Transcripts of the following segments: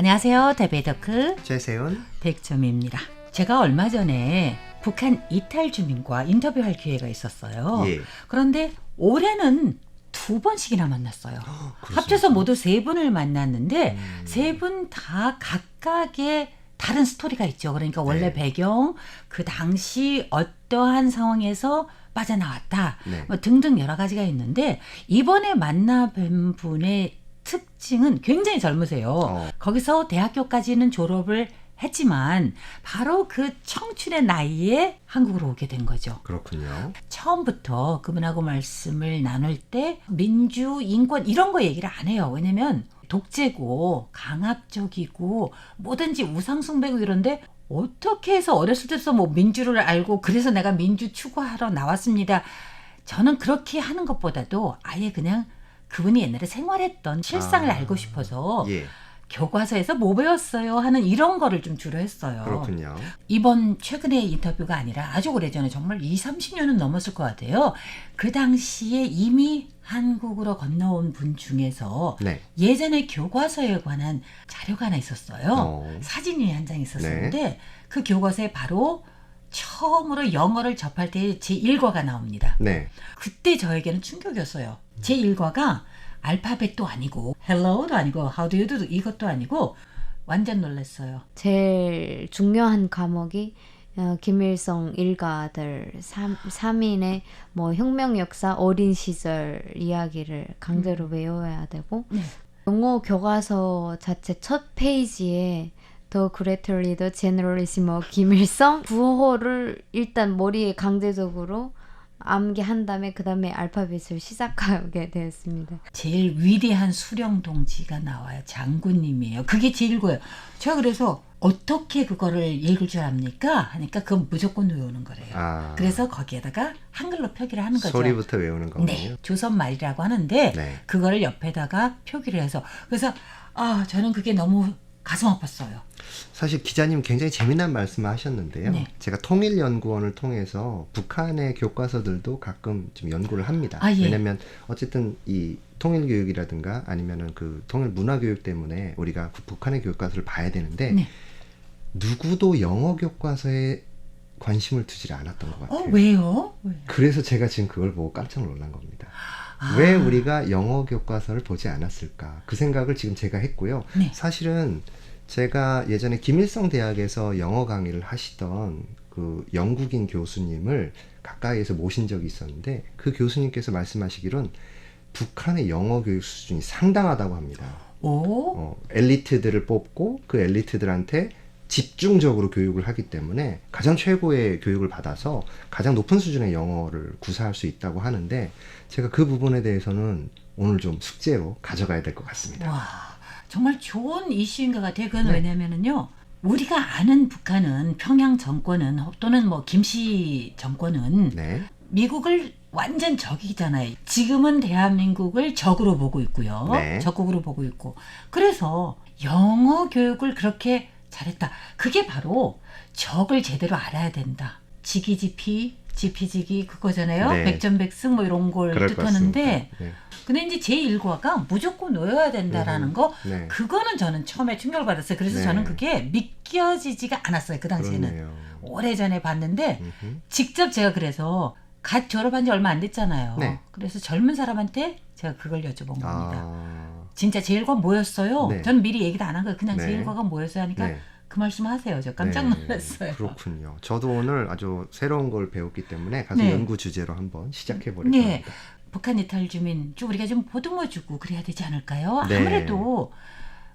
안녕하세요. 대베이더크 최세훈 백점입니다. 제가 얼마 전에 북한 이탈 주민과 인터뷰할 기회가 있었어요. 예. 그런데 올해는 2번씩이나 만났어요. 합쳐서 모두 3분을 만났는데 3분 다 각각의 다른 스토리가 있죠. 그러니까 원래 네. 배경, 그 당시 어떠한 상황에서 빠져나왔다. 네. 뭐 등등 여러 가지가 있는데 이번에 만나뵌 분의 특징은 굉장히 젊으세요. 거기서 대학교까지는 졸업을 했지만 바로 그 청춘의 나이에 한국으로 오게 된 거죠. 그렇군요. 처음부터 그분하고 말씀을 나눌 때 민주, 인권 이런 거 얘기를 안 해요. 왜냐면 독재고 강압적이고 뭐든지 우상숭배고 이런데 어떻게 해서 어렸을 때부터 뭐 민주를 알고 그래서 내가 민주 추구하러 나왔습니다. 저는 그렇게 하는 것보다도 아예 그냥 그분이 옛날에 생활했던 실상을 알고 싶어서 예. 교과서에서 뭐 배웠어요 하는 이런 거를 좀 주로 했어요. 그렇군요. 이번 최근의 인터뷰가 아니라 아주 오래전에 정말 20-30년은 넘었을 것 같아요. 그 당시에 이미 한국으로 건너온 분 중에서 네. 예전에 교과서에 관한 자료가 하나 있었어요. 사진이 한 장 있었었는데 그 교과서에 바로 처음으로 영어를 접할 때 제1과가 나옵니다. 네. 그때 저에게는 충격이었어요. 제1과가 알파벳도 아니고 헬로우도 아니고 how do you do 이것도 아니고 완전 놀랐어요. 제일 중요한 과목이 김일성 일가들 3인의 뭐 혁명 역사 어린 시절 이야기를 강제로 외워야 되고 네. 영어 교과서 자체 첫 페이지에 더 그레트 리더 제너럴리시모 김일성 구호를 일단 머리에 강제적으로 암기한 다음에 그 다음에 알파벳을 시작하게 되었습니다. 제일 위대한 수령 동지가 나와요. 장군님이에요. 그게 제1과예요. 제가 그래서 어떻게 그거를 읽을 줄 압니까? 하니까 그건 무조건 외우는 거래요. 그래서 거기에다가 한글로 표기를 하는 거죠. 소리부터 외우는 거군요. 네. 조선 말이라고 하는데 네. 그거를 옆에다가 표기를 해서 그래서 저는 그게 너무 가슴 아팠어요. 사실 기자님 굉장히 재미난 말씀을 하셨는데요. 네. 제가 통일연구원을 통해서 북한의 교과서들도 가끔 좀 연구를 합니다. 예. 왜냐하면 어쨌든 이 통일교육이라든가 아니면은 그 통일문화교육 때문에 우리가 북한의 교과서를 봐야 되는데 네. 누구도 영어 교과서에 관심을 두지 않았던 것 같아요. 왜요? 그래서 제가 지금 그걸 보고 깜짝 놀란 겁니다. 왜 우리가 영어 교과서를 보지 않았을까? 그 생각을 지금 제가 했고요. 네. 사실은 제가 예전에 김일성 대학에서 영어 강의를 하시던 그 영국인 교수님을 가까이에서 모신 적이 있었는데 그 교수님께서 말씀하시기론 북한의 영어 교육 수준이 상당하다고 합니다. 엘리트들을 뽑고 그 엘리트들한테 집중적으로 교육을 하기 때문에 가장 최고의 교육을 받아서 가장 높은 수준의 영어를 구사할 수 있다고 하는데 제가 그 부분에 대해서는 오늘 좀 숙제로 가져가야 될 것 같습니다. 와, 정말 좋은 이슈인 것 같아요. 그건 네. 왜냐면은요, 우리가 아는 북한은 평양 정권은 또는 뭐 김씨 정권은 네. 미국을 완전 적이잖아요. 지금은 대한민국을 적으로 보고 있고요. 네. 적국으로 보고 있고. 그래서 영어 교육을 그렇게 잘했다. 그게 바로 적을 제대로 알아야 된다. 지기지피, 지피지기 그거잖아요. 네. 백전백승 뭐 이런 걸 그럴 것 뜻하는데 같습니다. 네. 근데 이제 제1과가 무조건 외워야 된다라는 거 네. 그거는 저는 처음에 충격을 받았어요. 그래서 네. 저는 그게 믿겨지지가 않았어요. 그 당시에는. 그렇네요. 오래전에 봤는데 음흠. 직접 제가 그래서 갓 졸업한 지 얼마 안 됐잖아요. 네. 그래서 젊은 사람한테 제가 그걸 여쭤본 겁니다. 진짜 제1과 뭐였어요? 네. 전 미리 얘기도 안 한 거예요. 그냥 네. 제1과가 뭐였어요 하니까 네. 그 말씀 하세요. 저 깜짝 놀랐어요. 그렇군요. 저도 오늘 아주 새로운 걸 배웠기 때문에 가서 네. 연구 주제로 한번 시작해 보려고 네. 합니다. 북한 이탈 주민 좀 우리가 좀 보듬어 주고 그래야 되지 않을까요? 네. 아무래도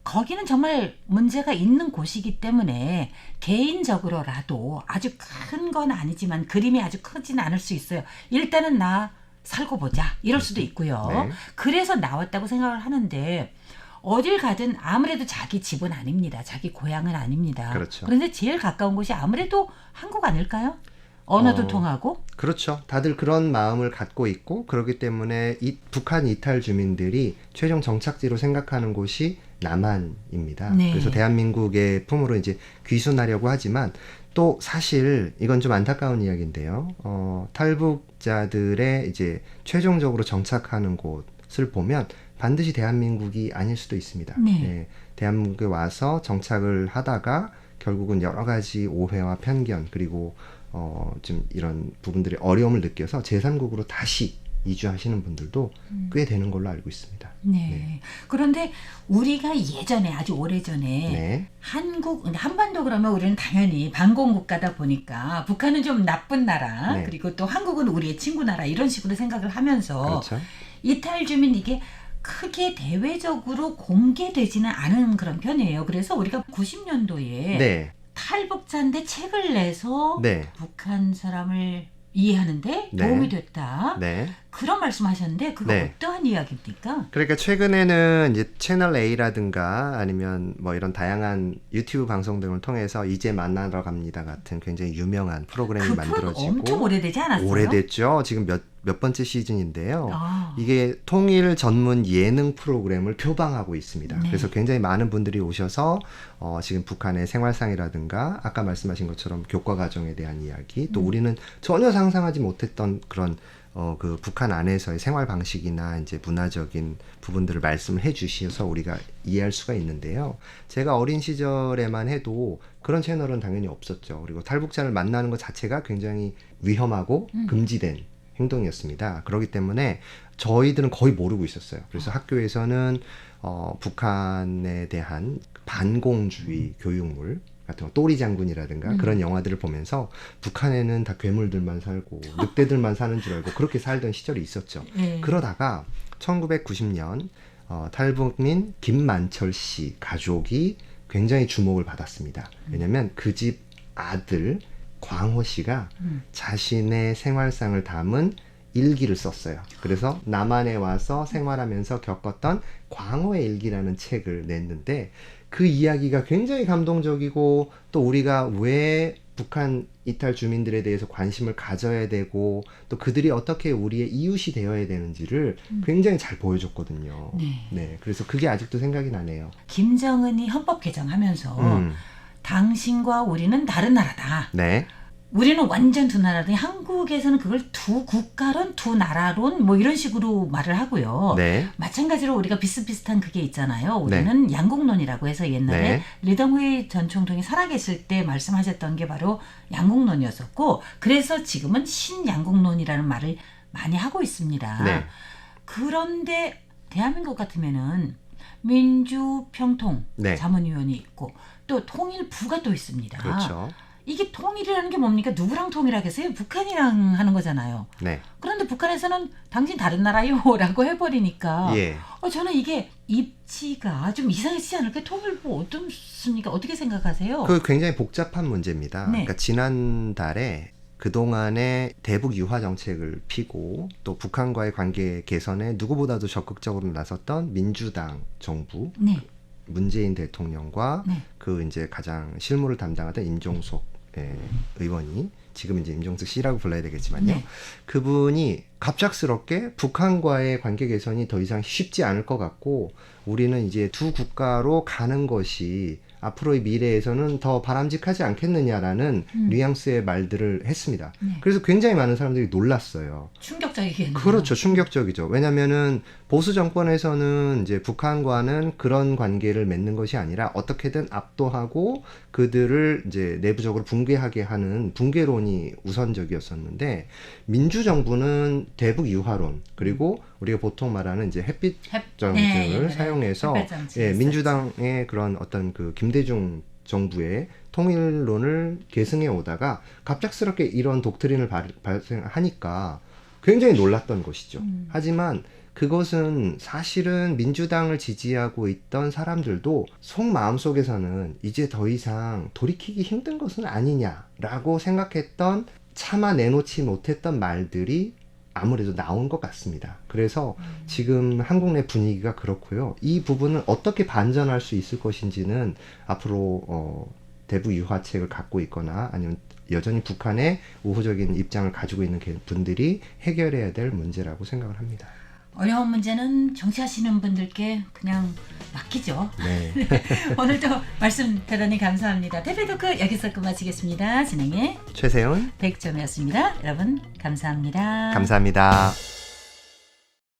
거기는 정말 문제가 있는 곳이기 때문에 개인적으로라도 아주 큰 건 아니지만 그림이 아주 크진 않을 수 있어요. 일단은 나 살고 보자 이럴 수도 있고요. 네. 그래서 나왔다고 생각을 하는데 어딜 가든 아무래도 자기 집은 아닙니다. 자기 고향은 아닙니다. 그렇죠. 그런데 제일 가까운 곳이 아무래도 한국 아닐까요? 언어도 통하고. 그렇죠. 다들 그런 마음을 갖고 있고 그렇기 때문에 북한 이탈 주민들이 최종 정착지로 생각하는 곳이 남한입니다. 네. 그래서 대한민국의 품으로 이제 귀순하려고 하지만 또 사실 이건 좀 안타까운 이야기인데요. 탈북자들의 이제 최종적으로 정착하는 곳 것을 보면 반드시 대한민국이 아닐 수도 있습니다. 네. 대한민국에 와서 정착을 하다가 결국은 여러 가지 오해와 편견 그리고 좀 이런 부분들이 어려움을 느껴서 제3국으로 다시 이주하시는 분들도 꽤 되는 걸로 알고 있습니다. 네. 그런데 우리가 예전에 아주 오래전에 네. 한반도 그러면 우리는 당연히 반공 국가다 보니까 북한은 좀 나쁜 나라 네. 그리고 또 한국은 우리의 친구 나라 이런 식으로 생각을 하면서 그렇죠. 이탈 주민 이게 크게 대외적으로 공개되지는 않은 그런 편이에요. 그래서 우리가 90년도에 네. 탈북자인데 책을 내서 네. 북한 사람을 이해하는데 네. 도움이 됐다. 네. 그런 말씀하셨는데 그거 네. 어떠한 이야기입니까? 그러니까 최근에는 이제 채널 A라든가 아니면 뭐 이런 다양한 유튜브 방송 등을 통해서 이제 만나러 갑니다 같은 굉장히 유명한 프로그램이 그 프로그램 만들어지고 엄청 오래되지 않았어요? 오래됐죠. 지금 몇 번째 시즌인데요. 아. 이게 통일 전문 예능 프로그램을 표방하고 있습니다. 네. 그래서 굉장히 많은 분들이 오셔서 지금 북한의 생활상이라든가 아까 말씀하신 것처럼 교과 과정에 대한 이야기 또 우리는 전혀 상상하지 못했던 그런 그 북한 안에서의 생활 방식이나 이제 문화적인 부분들을 말씀을 해 주셔서 우리가 이해할 수가 있는데요. 제가 어린 시절에만 해도 그런 채널은 당연히 없었죠. 그리고 탈북자를 만나는 것 자체가 굉장히 위험하고 금지된 행동이었습니다. 그렇기 때문에 저희들은 거의 모르고 있었어요. 그래서 학교에서는 북한에 대한 반공주의 교육물 같은 거, 또리 장군이라든가 그런 영화들을 보면서 북한에는 다 괴물들만 살고 늑대들만 사는 줄 알고 그렇게 살던 시절이 있었죠. 네. 그러다가 1990년 탈북민 김만철 씨 가족이 굉장히 주목을 받았습니다. 왜냐하면 그 집 아들 광호 씨가 자신의 생활상을 담은 일기를 썼어요. 그래서 남한에 와서 생활하면서 겪었던 광호의 일기라는 책을 냈는데 그 이야기가 굉장히 감동적이고 또 우리가 왜 북한 이탈 주민들에 대해서 관심을 가져야 되고 또 그들이 어떻게 우리의 이웃이 되어야 되는지를 굉장히 잘 보여줬거든요. 네. 그래서 그게 아직도 생각이 나네요. 김정은이 헌법 개정하면서 당신과 우리는 다른 나라다. 네. 우리는 완전 두 나라더니 한국에서는 그걸 두 국가론 두 나라론 뭐 이런 식으로 말을 하고요. 네. 마찬가지로 우리가 비슷비슷한 그게 있잖아요. 우리는 양국론이라고 해서 옛날에 네. 리덩후이 전 총통이 살아계실 때 말씀하셨던 게 바로 양국론이었었고 그래서 지금은 신양국론이라는 말을 많이 하고 있습니다. 네. 그런데 대한민국 같으면은 민주평통 네. 자문위원이 있고 또 통일부가 또 있습니다. 그렇죠. 이게 통일이라는 게 뭡니까? 누구랑 통일하겠어요? 북한이랑 하는 거잖아요. 네. 그런데 북한에서는 당신 다른 나라요 라고 해버리니까 예. 저는 이게 입지가 좀 이상해지지 않을까요? 통일부 어떻습니까? 어떻게 생각하세요? 그 굉장히 복잡한 문제입니다. 네. 그러니까 지난달에 그동안의 대북 유화 정책을 피고 또 북한과의 관계 개선에 누구보다도 적극적으로 나섰던 민주당 정부 네. 문재인 대통령과 네. 그 이제 가장 실무를 담당하던 임종석 의원이 지금 이제 임종석 씨라고 불러야 되겠지만요. 네. 그분이 갑작스럽게 북한과의 관계 개선이 더 이상 쉽지 않을 것 같고 우리는 이제 두 국가로 가는 것이 앞으로의 미래에서는 더 바람직하지 않겠느냐라는 뉘앙스의 말들을 했습니다. 네. 그래서 굉장히 많은 사람들이 놀랐어요. 충격적이겠네요. 그렇죠. 충격적이죠. 왜냐면은 보수 정권에서는 이제 북한과는 그런 관계를 맺는 것이 아니라 어떻게든 압도하고 그들을 이제 내부적으로 붕괴하게 하는 붕괴론이 우선적이었었는데 민주정부는 대북 유화론 그리고 우리가 보통 말하는 이제 햇빛 정책을 사용해서 민주당의 그런 어떤 그 김대중 정부의 통일론을 계승해 오다가 갑작스럽게 이런 독트린을 발생하니까 굉장히 놀랐던 것이죠. 하지만 그것은 사실은 민주당을 지지하고 있던 사람들도 속마음속에서는 이제 더 이상 돌이키기 힘든 것은 아니냐라고 생각했던 차마 내놓지 못했던 말들이 아무래도 나온 것 같습니다. 그래서 지금 한국 내 분위기가 그렇고요. 이 부분을 어떻게 반전할 수 있을 것인지는 앞으로 대북 유화책을 갖고 있거나 아니면 여전히 북한의 우호적인 입장을 가지고 있는 분들이 해결해야 될 문제라고 생각을 합니다. 어려운 문제는 정치하시는 분들께 그냥 맡기죠. 네. 오늘도 말씀 대단히 감사합니다. 대표토크 여기서 끝마치겠습니다. 진행의 최세훈 백점이었습니다. 여러분 감사합니다. 감사합니다.